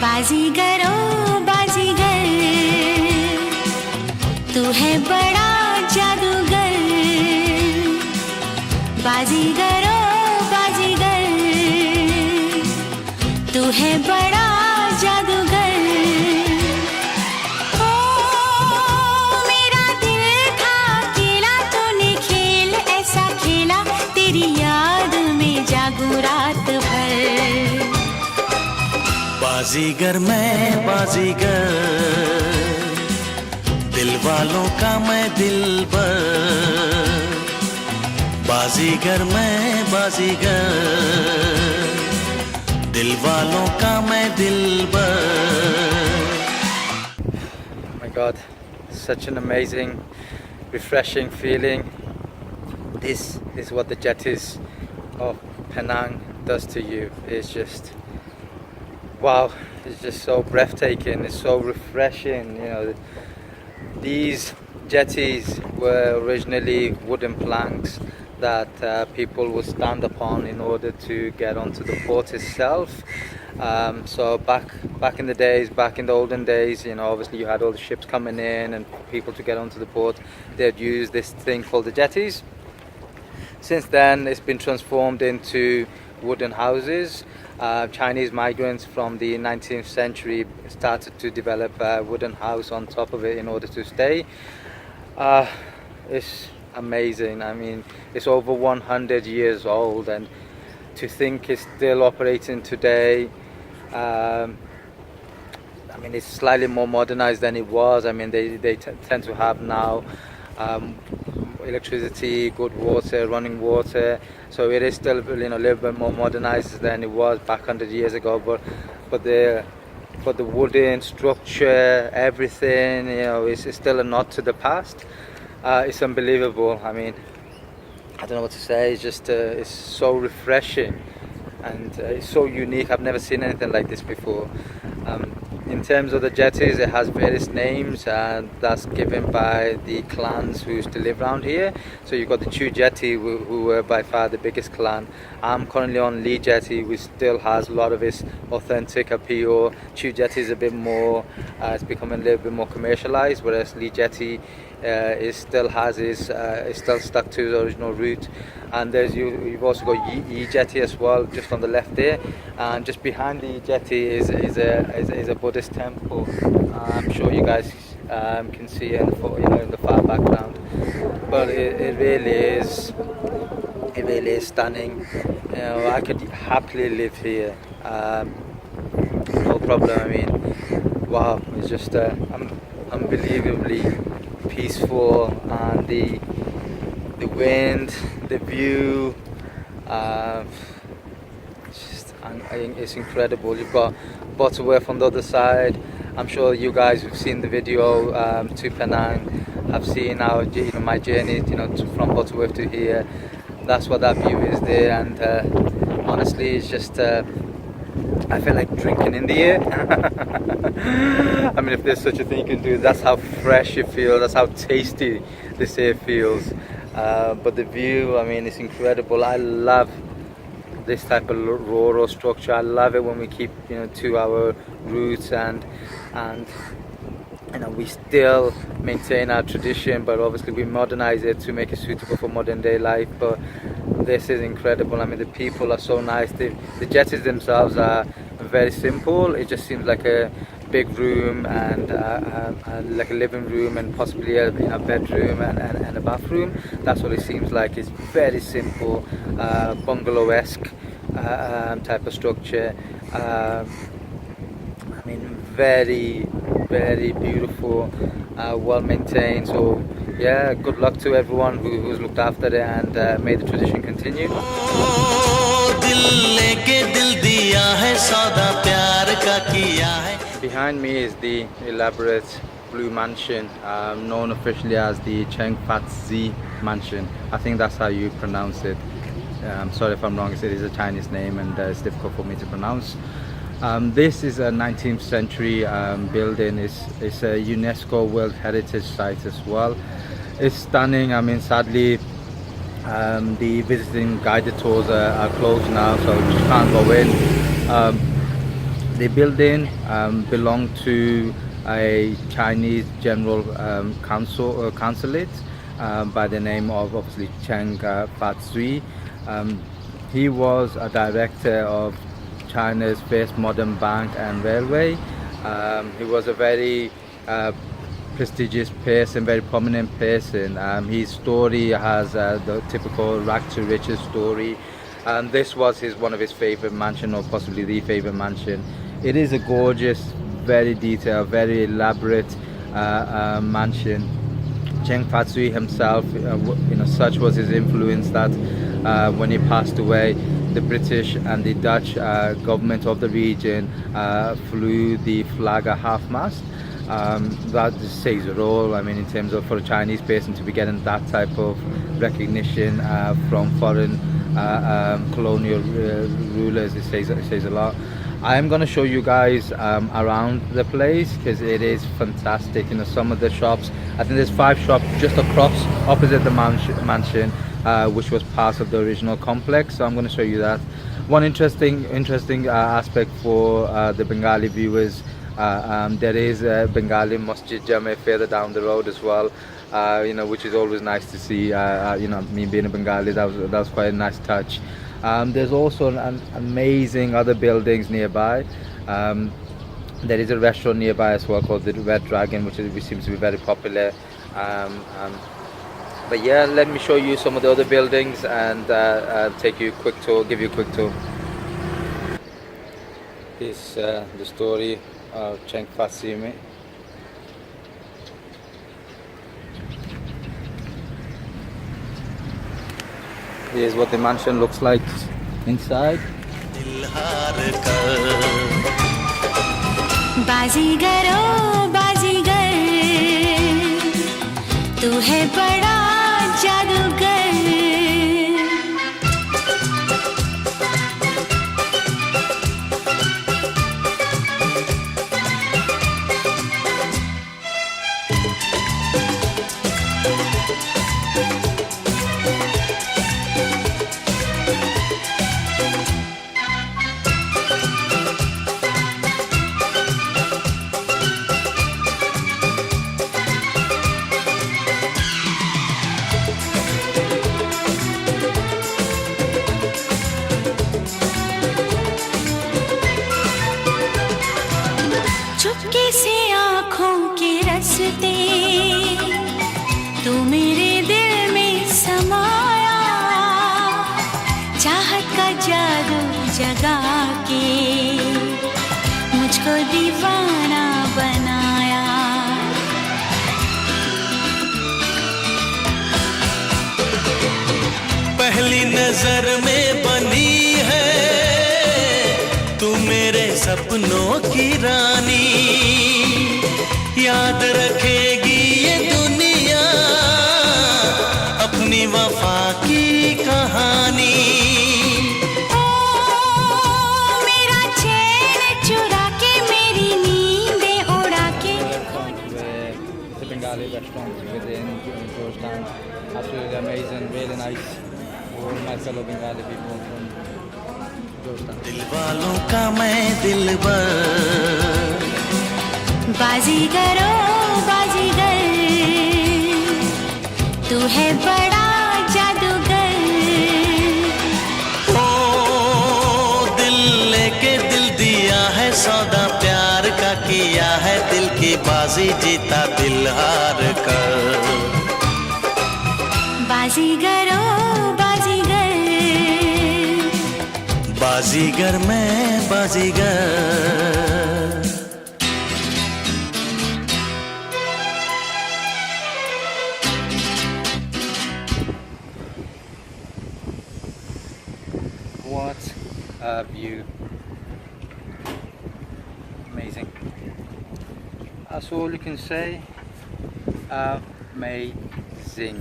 बाजीगर ओ बाजीगर, तू है बड़ा जादूगर। बाजीगर ओ बाजीगर, तू है बड़ा जादूगर। ओ मेरा दिल था अकेला, तूने खेल ऐसा खेला, तेरी याद में जागूं रात भर। बाजीगर मैं बाजीगर, दिल वालों का मैं दिलबर। बाजीगर मैं बाजीगर, दिल वालों का मैं दिलबर। My God, such an amazing, refreshing feeling. This is what the Jetties of Penang does to you. It's just wow, it's just so breathtaking, it's so refreshing. You know, these jetties were originally wooden planks that people would stand upon in order to get onto the port itself. So back in the days, back in the olden days, you know, obviously you had all the ships coming in and people to get onto the port, they'd use this thing called the jetties. Since then it's been transformed into wooden houses. Chinese migrants from the 19th century started to develop a wooden house on top of it in order to stay. It's amazing. I mean, it's over 100 years old, and to think it's still operating today. I mean, it's slightly more modernized than it was. I mean, they tend to have now electricity, good water, running water, so it is still, you know, a little bit more modernized than it was back 100 years ago. But the wooden structure, everything, you know, is still a nod to the past. It's unbelievable. I mean, I don't know what to say. It's just it's so refreshing, and it's so unique. I've never seen anything like this before. In terms of the jetties, it has various names, and that's given by the clans who used to live around here. So you've got the Cheong Jetty, who were by far the biggest clan. I'm currently on Lee Jetty, which still has a lot of its authentic appeal. Cheong Jetty is a bit more, it's becoming a little bit more commercialized, whereas Lee Jetty it still has it's still stuck to the original route. And you've also got Yi Jetty as well, just on the left there, and just behind the Jetty is a Buddhist temple. I'm sure you guys can see it in the far background, but it really is stunning. You know, I could happily live here, no problem. I mean, wow, it's just unbelievably peaceful, and the wind, the view, it's incredible. You've got Butterworth on the other side. I'm sure you guys who've seen the video to Penang have seen my journey, you know, from Butterworth to here. That's what that view is there, and honestly, it's just I feel like drinking in the air. I mean, if there's such a thing you can do, that's how fresh it feels, that's how tasty this air feels. But the view, I mean, it's incredible. I love this type of rural structure. I love it when we keep, you know, to our roots, and you know, we still maintain our tradition, but obviously we modernize it to make it suitable for modern day life. But this is incredible. I mean, the people are so nice. The jetties themselves are very simple. It just seems like a big room and like a living room and possibly a bedroom and a bathroom. That's what it seems like. It's very simple, bungalow-esque type of structure. I mean, very, very beautiful, well maintained. So yeah, good luck to everyone who's looked after it, and may the tradition continue. Behind me is the elaborate blue mansion, known officially as the Cheong Fatt mansion. I think that's how you pronounce it. I'm sorry if I'm wrong, it is a Chinese name and it's difficult for me to pronounce. This is a 19th century building. It's a UNESCO World Heritage Site as well. It's stunning. I mean, sadly, the visiting guided tours are closed now, so you just can't go in. The building belonged to a Chinese general consulate by the name of obviously Cheong Fatt. He was a director of China's first modern bank and railway. He was a very prestigious person, very prominent person. His story has the typical rag to riches story. This was one of his favorite mansion, or possibly the favorite mansion. It is a gorgeous, very detailed, very elaborate mansion. Cheong Fatt himself, such was his influence that when he passed away, the British and the Dutch government of the region flew the flag at half-mast. That just says it all. I mean, in terms of for a Chinese person to be getting that type of recognition from foreign colonial rulers, it says a lot. I am going to show you guys around the place because it is fantastic. Some of the shops, I think there's 5 shops just across opposite the mansion, which was part of the original complex. So I'm going to show you that. One interesting aspect for the Bengali viewers, there is a Bengali Masjid Jame further down the road as well, which is always nice to see. Me being a Bengali, that was quite a nice touch. There's also an amazing other buildings nearby. There is a restaurant nearby as well called the Red Dragon, which seems to be very popular. But yeah, let me show you some of the other buildings and give you a quick tour. This the story of Cheong Fatt. Here's what the mansion looks like inside. बाजीगर ओ बाजीगर, तू है बड़ा जादूगर। चुपके से आँखों के रस्ते तू मेरे दिल में समाया, चाहत का जादू जगा के मुझको दीवाना बनाया। पहली नजर में बनी है तू मेरे सपनों की रानी, याद रखेगी ये दुनिया अपनी वफा की कहानी। ओ मेरा चैन चुरा के मेरी नींदें उड़ा के। The Bengali restaurant within Georgetown, absolutely amazing, really nice. All my fellow Bengali people from Georgetown. दिल वालों का मैं दिलबर, बाजीगर ओ बाजीगर, तू है बड़ा जादूगर। ओ दिल लेके दिल दिया है सौदा प्यार का किया है, दिल की बाजी जीता दिल हार कर। बाजीगर ओ बाजीगर, बाजीगर मैं बाजीगर। What a view. Amazing. That's all you can say. Amazing.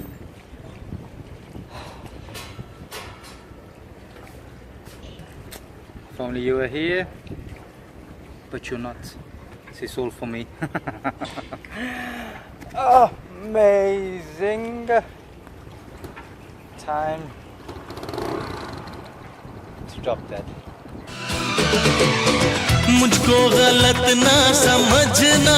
If only you were here, but you're not. This is all for me. Amazing. Time to drop dead. मुझको गलत ना समझना